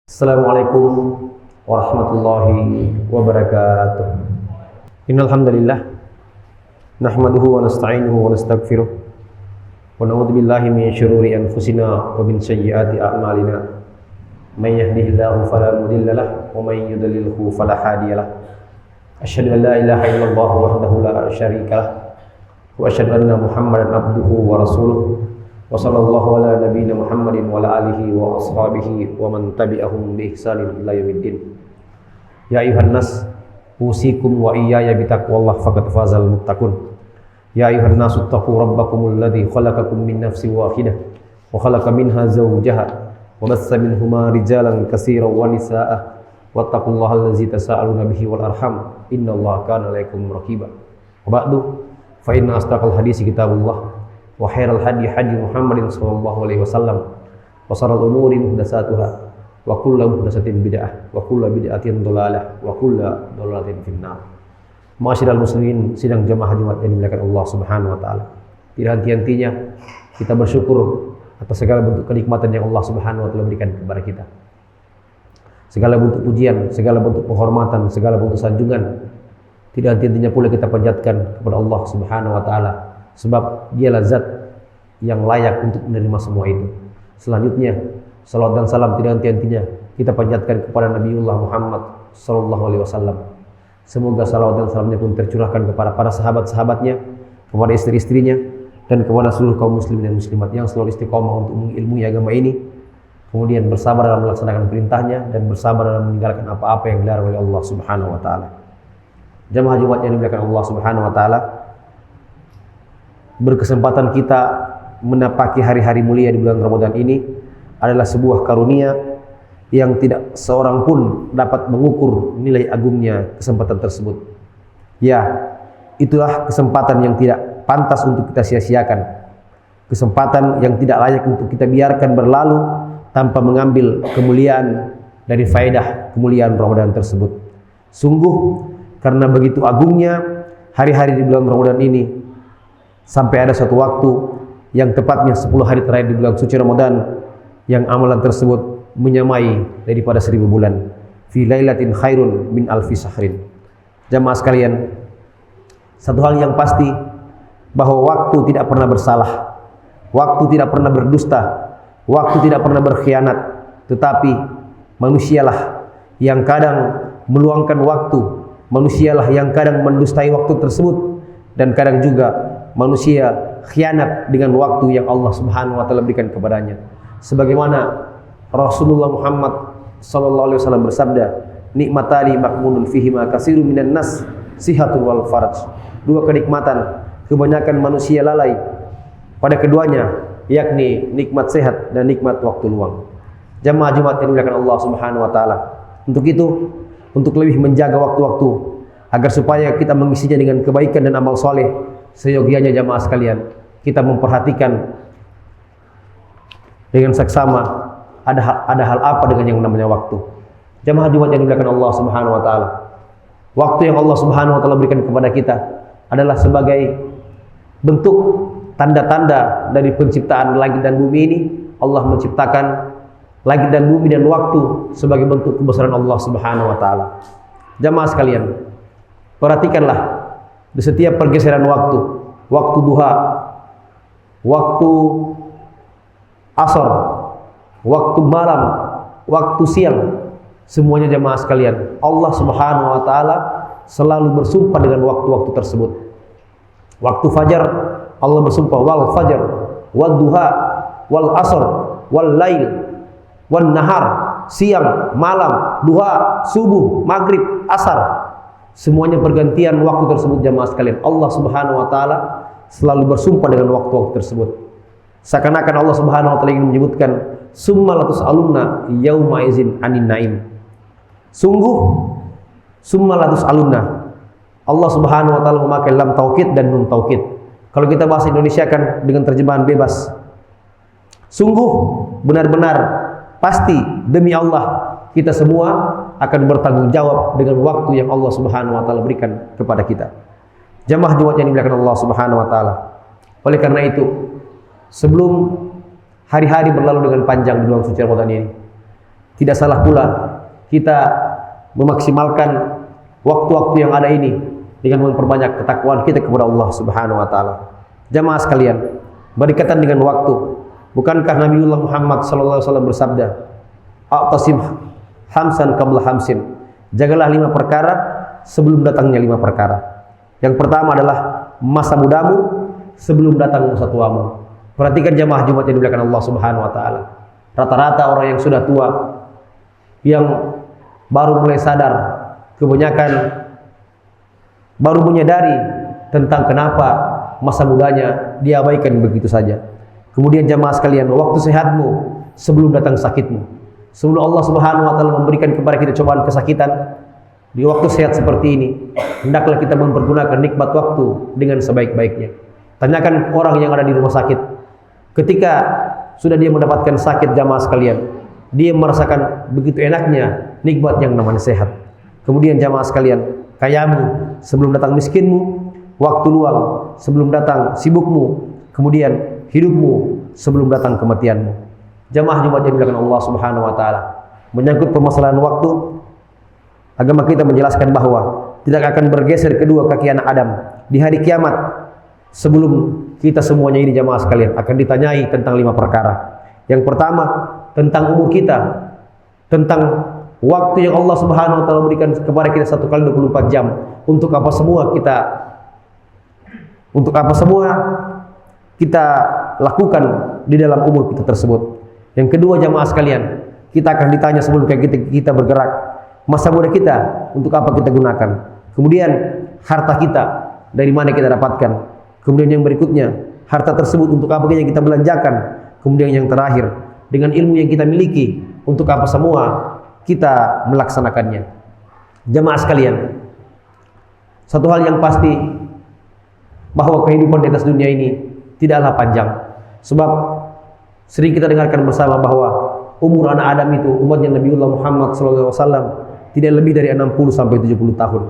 Assalamualaikum warahmatullahi wabarakatuh. Innal hamdalillah nahmaduhu wa nasta'inuhu wa nastaghfiruh wa na'udzu billahi min syururi anfusina wa min sayyiati a'malina. May yahdihillahu fala mudilla lahu wa may yudlilhu fala hadiya lahu. Asyhadu an la ilaha illallah wahdahu la syarika lahu wa asyhadu anna Muhammadan abduhu wa rasuluh. Wa sallallahu ala nabiyyina Muhammadin wa ala alihi wa ashabihi wa man tabi'ahum bi ihsanin ila yaumiddin. Ya ayuhan nas, usikum wa iyaya bi taqwallah faqad fazal muttaqun. Ya ayuhan nas, taqu rabbakumul ladzi khalaqakum min nafsin wahidah wa khalaqa minha zawjaha wa bassa minhuma rijalan katsiran wa nisaa'a wattaqullaha allazi tasaaluna bihi wal arham innallaha kana 'alaikum raqiba. Wa ba'du fa inna asdaqal hadisi kitabullah wa khairal hadi hadi Muhammadin sallallahu alaihi wasallam wa sharral umuri muhdatsatuha wa kullu muhdatsatin bid'ah wa kullu bid'atin dhalalah wa kullu dhalalatin finnar. Ma'asyiral muslimin, sidang jamaah Jumat yang dimuliakan Allah Subhanahu wa taala. Tidak henti-hentinya kita bersyukur atas segala bentuk kenikmatan yang Allah Subhanahu wa taala berikan kepada kita. Segala bentuk pujian, segala bentuk penghormatan, segala bentuk sanjungan tidak henti-hentinya pula kita panjatkan kepada Allah Subhanahu wa taala, sebab dialah zat yang layak untuk menerima semua itu. Selanjutnya, salawat dan salam tidak henti-hentinya kita panjatkan kepada Nabiullah Muhammad sallallahu alaihi wasallam. Semoga salawat dan salamnya pun tercurahkan kepada para sahabat-sahabatnya, kepada istri-istrinya, dan kepada seluruh kaum muslimin dan muslimat yang selalu istiqomah untuk mengilmui agama ini, kemudian bersabar dalam melaksanakan perintahnya dan bersabar dalam meninggalkan apa-apa yang dilarang oleh Allah Subhanahu wa taala. Jamaah Jumat yang dimuliakan Allah Subhanahu wa taala, berkesempatan kita menapaki hari-hari mulia di bulan Ramadan ini adalah sebuah karunia yang tidak seorang pun dapat mengukur nilai agungnya kesempatan tersebut. Ya, itulah kesempatan yang tidak pantas untuk kita sia-siakan. Kesempatan yang tidak layak untuk kita biarkan berlalu tanpa mengambil kemuliaan dari faedah kemuliaan Ramadan tersebut. Sungguh karena begitu agungnya hari-hari di bulan Ramadan ini, sampai ada suatu waktu yang tepatnya 10 hari terakhir di bulan suci Ramadan yang amalan tersebut menyamai daripada 1000 bulan. Fi lailatin khairun min alfi syahrin. Jamaah sekalian, satu hal yang pasti bahwa waktu tidak pernah bersalah, waktu tidak pernah berdusta, waktu tidak pernah berkhianat, tetapi manusialah yang kadang meluangkan waktu, manusialah yang kadang mendustai waktu tersebut, dan kadang juga manusia khianat dengan waktu yang Allah Subhanahu wa taala berikan kepadanya. Sebagaimana Rasulullah Muhammad sallallahu alaihi wasallam bersabda, nikmatani makmunun fihi ma katsirun minan nas, sihatul wal faraj. Dua kenikmatan kebanyakan manusia lalai pada keduanya, yakni nikmat sehat dan nikmat waktu luang. Jamaah Jumat yang dimuliakan Allah Subhanahu wa taala. Untuk itu, untuk lebih menjaga waktu-waktu agar supaya kita mengisinya dengan kebaikan dan amal soleh, seyogianya jamaah sekalian kita memperhatikan dengan seksama ada hal apa dengan yang namanya waktu. Jamaah Jumat yang dimuliakan Allah Subhanahu wa taala. Waktu yang Allah Subhanahu wa taala berikan kepada kita adalah sebagai bentuk tanda-tanda dari penciptaan langit dan bumi ini. Allah menciptakan langit dan bumi dan waktu sebagai bentuk kebesaran Allah Subhanahu wa taala. Jamaah sekalian, perhatikanlah di setiap pergeseran waktu, waktu duha, waktu asar, waktu malam, waktu siang, semuanya jamaah sekalian, Allah Subhanahu wa taala selalu bersumpah dengan waktu-waktu tersebut. Waktu fajar, Allah bersumpah wal fajar, wal duha, wal asar, wal lail, wan nahar, siang, malam, duha, subuh, maghrib, asar. Semuanya pergantian waktu tersebut jamaah sekalian. Allah Subhanahu wa taala selalu bersumpah dengan waktu-waktu tersebut. Seakan-akan Allah Subhanahu wa taala ingin menyebutkan summa latus'alunna yauma izin anin naim. Sungguh summa latus'alunna. Allah Subhanahu wa taala memakai lam taukid dan nun taukid. Kalau kita bahasa Indonesia kan dengan terjemahan bebas. Sungguh benar-benar pasti demi Allah kita semua akan bertanggung jawab dengan waktu yang Allah Subhanahu wa taala berikan kepada kita. Jamaah Jumat yang dimuliakan Allah Subhanahu wa taala. Oleh karena itu, sebelum hari-hari berlalu dengan panjang di bulan suci Ramadan ini, Tidak salah pula kita memaksimalkan waktu-waktu yang ada ini dengan memperbanyak ketakwaan kita kepada Allah Subhanahu wa taala. Jamaah sekalian, berkaitan dengan waktu, bukankah Nabiullah Muhammad sallallahu alaihi wasallam bersabda, "Aqtasim hamsan qabla hamsin." Jagalah 5 perkara sebelum datangnya 5 perkara. Yang pertama adalah masa mudamu sebelum datang masa tuamu. Perhatikan jamaah Jumat yang dimuliakan Allah Subhanahu wa taala. Rata-rata orang yang sudah tua, yang baru mulai sadar, kebanyakan baru menyadari tentang kenapa masa mudanya diabaikan begitu saja. Kemudian jamaah sekalian, waktu sehatmu sebelum datang sakitmu. Sebelum Allah Subhanahu wa taala memberikan kepada kita cobaan kesakitan, di waktu sehat seperti ini, hendaklah kita mempergunakan nikmat waktu dengan sebaik-baiknya. Tanyakan orang yang ada di rumah sakit, ketika sudah dia mendapatkan sakit jamaah sekalian, dia merasakan begitu enaknya nikmat yang namanya sehat. Kemudian jamaah sekalian, kayamu sebelum datang miskinmu, waktu luang sebelum datang sibukmu, kemudian hidupmu sebelum datang kematianmu. Jamaah Jumat yang dimuliakan Allah Subhanahu wa taala, menyangkut permasalahan waktu, agama kita menjelaskan bahwa tidak akan bergeser kedua kaki anak Adam di hari kiamat sebelum kita semuanya ini jamaah sekalian akan ditanyai tentang 5 perkara. Yang pertama tentang umur kita, tentang waktu yang Allah Subhanahu wa taala berikan kepada kita 1 kali 24 jam. Untuk apa semua kita lakukan di dalam umur kita tersebut. Yang kedua jamaah sekalian, kita akan ditanya sebelum kita bergerak, masa muda kita untuk apa kita gunakan. Kemudian harta kita dari mana kita dapatkan. Kemudian yang berikutnya, harta tersebut untuk apa yang kita belanjakan. Kemudian yang terakhir, dengan ilmu yang kita miliki, untuk apa semua kita melaksanakannya. Jamaah sekalian, satu hal yang pasti, bahwa kehidupan di atas dunia ini tidaklah panjang. Sebab sering kita dengarkan bersama bahwa umur anak Adam itu, umatnya Nabiullah Muhammad SAW, tidak lebih dari 60 sampai 70 tahun.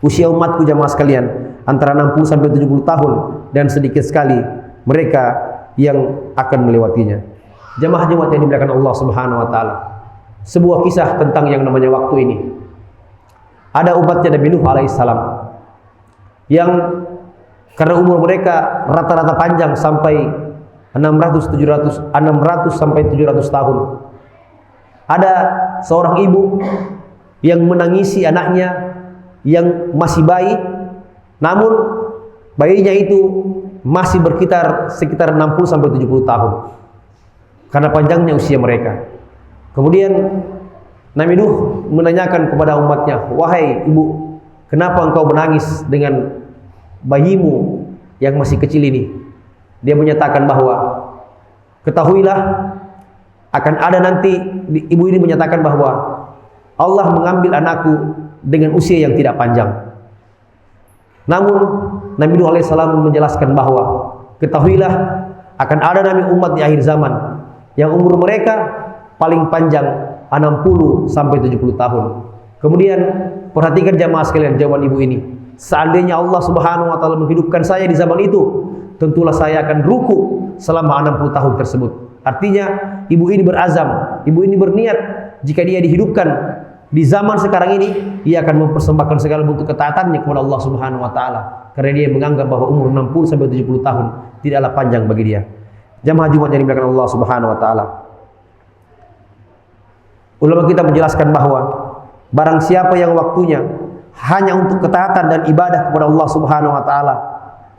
Usia umatku jamaah sekalian antara 60 sampai 70 tahun, dan sedikit sekali mereka yang akan melewatinya. Jamaah Jumat yang dimuliakan Allah Subhanahu wa taala, sebuah kisah tentang yang namanya waktu ini. Ada umatnya Nabi Nuh alaihissalam yang karena umur mereka rata-rata panjang sampai 600 sampai 700 tahun. Ada seorang ibu yang menangisi anaknya yang masih bayi, namun bayinya itu masih sekitar 60 sampai 70 tahun karena panjangnya usia mereka. Kemudian Nabi Nuh menanyakan kepada umatnya, "Wahai ibu, kenapa engkau menangis dengan bayimu yang masih kecil ini?" Dia menyatakan bahwa, "Ketahuilah, akan ada nanti," ibu ini menyatakan bahwa Allah mengambil anakku dengan usia yang tidak panjang. Namun Nabi Nuh alaihissalam menjelaskan bahwa, "Ketahuilah, akan ada Nabi umat di akhir zaman yang umur mereka paling panjang 60 sampai 70 tahun. Kemudian perhatikan jamaah sekalian jawaban ibu ini. "Seandainya Allah Subhanahu wa taala menghidupkan saya di zaman itu, tentulah saya akan ruku selama 60 tahun tersebut." Artinya ibu ini berazam, ibu ini berniat jika dia dihidupkan di zaman sekarang ini, ia akan mempersembahkan segala bentuk ketaatannya kepada Allah Subhanahu wa taala, karena dia menganggap bahwa umur 60 sampai 70 tahun tidaklah panjang bagi dia. Jamaah Jumat yang dimuliakan Allah Subhanahu wa taala, ulama kita menjelaskan bahwa barang siapa yang waktunya hanya untuk ketaatan dan ibadah kepada Allah Subhanahu wa taala,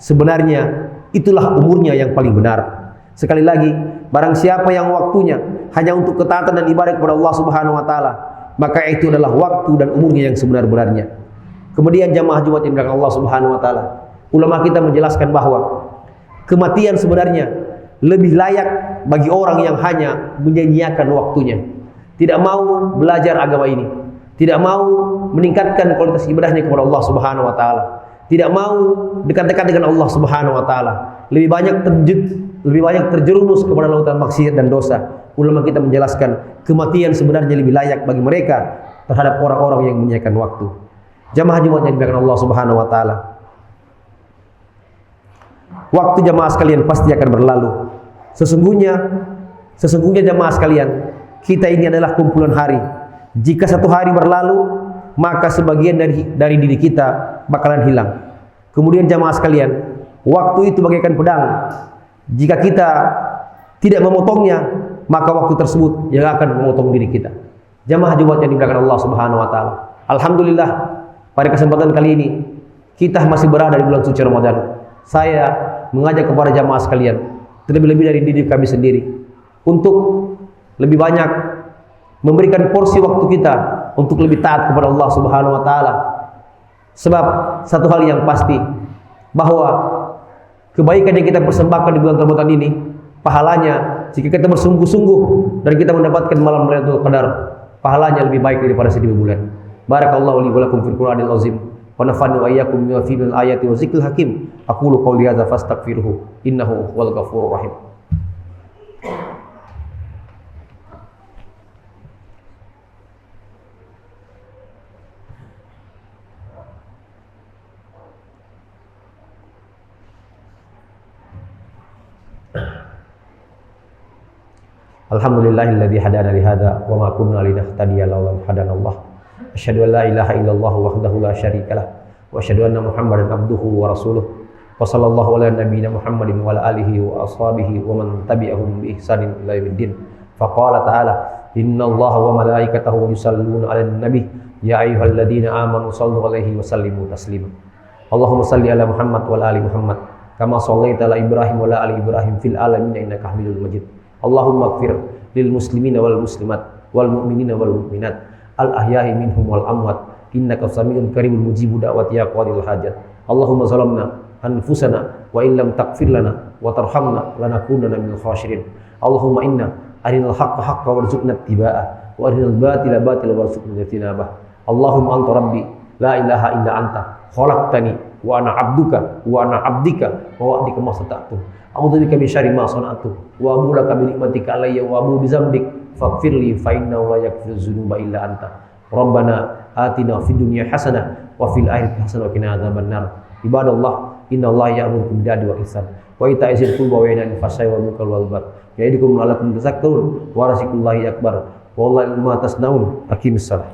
sebenarnya itulah umurnya yang paling benar. Sekali lagi, barang siapa yang waktunya hanya untuk ketaatan dan ibadah kepada Allah Subhanahu wa taala, maka itu adalah waktu dan umurnya yang sebenar-benarnya. Kemudian jamaah Jumat yang dimuliakan Allah Subhanahu wa taala, ulama kita menjelaskan bahwa kematian sebenarnya lebih layak bagi orang yang hanya menyanyiakan waktunya, tidak mau belajar agama ini, tidak mau meningkatkan kualitas ibadahnya kepada Allah Subhanahu wa taala, tidak mau dekat-dekat dengan Allah Subhanahu wa taala, lebih banyak terjerumus kepada lautan maksiat dan dosa. Ulama kita menjelaskan kematian sebenarnya lebih layak bagi mereka terhadap orang-orang yang menyanyiakan waktu. Jamaah Jumat yang dimuliakan Allah Subhanahu wa taala, waktu jamaah sekalian pasti akan berlalu. Sesungguhnya jamaah sekalian, kita ini adalah kumpulan hari. Jika satu hari berlalu, maka sebagian dari diri kita bakalan hilang. Kemudian jamaah sekalian, waktu itu bagaikan pedang. Jika kita tidak memotongnya, maka waktu tersebut yang akan memotong diri kita. Jamaah Jumat yang dimuliakan Allah Subhanahu wa taala. Alhamdulillah, pada kesempatan kali ini kita masih berada di bulan suci Ramadan. Saya mengajak kepada jamaah sekalian, terlebih-lebih dari diri kami sendiri, untuk lebih banyak memberikan porsi waktu kita untuk lebih taat kepada Allah Subhanahu wa taala. Sebab satu hal yang pasti, bahwa kebaikan yang kita persembahkan di bulan Ramadan ini, pahalanya jika kita bersungguh-sungguh dan kita mendapatkan malam Lailatul Qadar, pahalanya lebih baik daripada 1000 bulan. Barakallahu li wa lakum fil Qur'anil azim wa nafa'ani wa iyyakum bima fihi minal ayati wa zikril hakim. Aqulu qouli hadza fastaghfiruhu innahu huwal ghafurur rahim. Alhamdulillahilladzi hadana li hadza wa ma kunna linahtadiya laula an hadanallah. Asyhadu an la ilaha illallah wahdahu la syarikalah wa asyhadu anna Muhammadan abduhu wa rasuluh. Wa sallallahu ala nabiyyina Muhammadin wa ala alihi wa ashabihi wa man tabi'ahum bi ihsanin ila yaumiddin. Faqala ta'ala, innallaha wa malaikatahu yusalluna 'alan nabi ya ayyuhalladzina amanu shallu 'alaihi wa sallimu taslima. Allahumma shalli ala Muhammad wa ala ali Muhammad kama shallaita ala Ibrahim wa ala ali Ibrahim fil alamin innaka Hamidul Majid. Allahumma ighfir lil muslimina wal muslimat wal mu'minina wal mu'minat al ahya'i minhum wal amwat innaka sami'un qaribun mujibu da'wati ya qadil hajat. Allahumma zalamna anfusana wa illam taghfir lana wa tarhamna lanakunanna minal khasirin. Allahumma inna arinal haqqa haqqa warzuqna ittiba'ah wa arinal batila batila warzuqna ijtinabah. Allahumma anta rabbi la ilaha illa anta khalaqtani wa ana abduka wa ana abdika wa wa'dika ma sata'tu. A'udzubika min syarri ma sana'tu wa abu laka bi ni'matika alayya wa abu bi dzambik faghfirli fa innahu la yaghfiru dzunuba illa anta. Rabbana atina fid dunya hasanah wa fil akhirati hasanah wa qina adzabannar. Ibadallah, innallaha ya'muru bil 'adli wal ihsan wa ita'i dzil qurba wa yanha 'anil fahsya'i wal munkari wal baghi ya'idukum la'allakum tadhakkarun wa razikullahi akbar wallahu ma tasnaun. Aqimissalah.